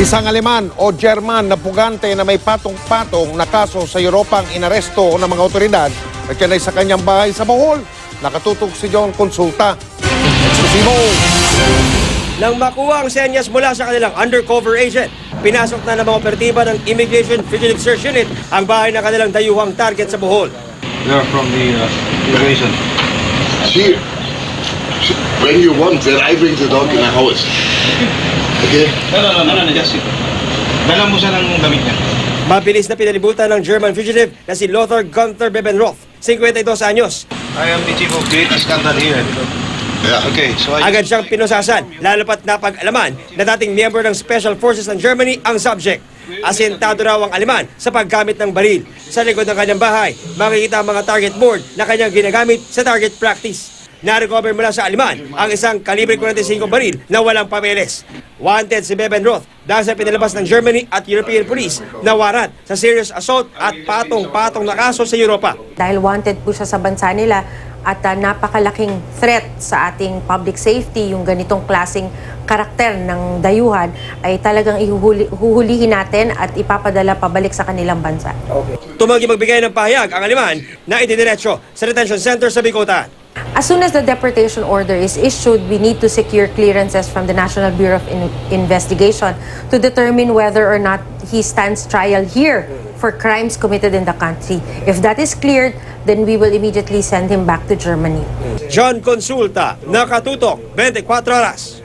Isang Aleman o German na pugante na may patong-patong na kaso sa Europang inaresto ng mga otoridad at yan ay sa kanyang bahay sa Bohol. Nakatutok si John Consulta. Eksklusibo! Nang makuha ang senyas mula sa kanilang undercover agent, pinasok na ng mga operatiba ng Immigration Fugitive Search Unit ang bahay ng kanilang dayuhang target sa Bohol. They are from the immigration. When you want, then I bring the dog in the house. Okay? No, just sit. Dala mo siya ng damit niya. Mabilis na pinalibutan ng German fugitive na si Lothar Gunther Bebenroth, 52 anyos. I am the chief of data scandal here. Yeah. Okay, so Agad siyang pinusasan, lalo pat napag-alaman na dating miyembro ng Special Forces ng Germany ang subject. Asentado raw ang Aleman sa paggamit ng baril. Sa likod ng kanyang bahay, makikita ang mga target board na kanyang ginagamit sa target practice. Na-recover mula sa Aleman ang isang kalibre 45 baril na walang papeles. Wanted si Bebenroth dahil sa pinalabas ng Germany at European Police na warat sa serious assault at patong-patong na kaso sa Europa. Dahil wanted po siya sa bansa nila at napakalaking threat sa ating public safety, yung ganitong klaseng karakter ng dayuhan ay talagang ihuhulihin natin at ipapadala pabalik sa kanilang bansa. Tumanggi magbigay ng pahayag ang Aleman na idiniretso sa detention center sa Bicotan. As soon as the deportation order is issued, we need to secure clearances from the National Bureau of Investigation to determine whether or not he stands trial here for crimes committed in the country. If that is cleared, then we will immediately send him back to Germany. John Consulta, Nakatutok, 24 Oras.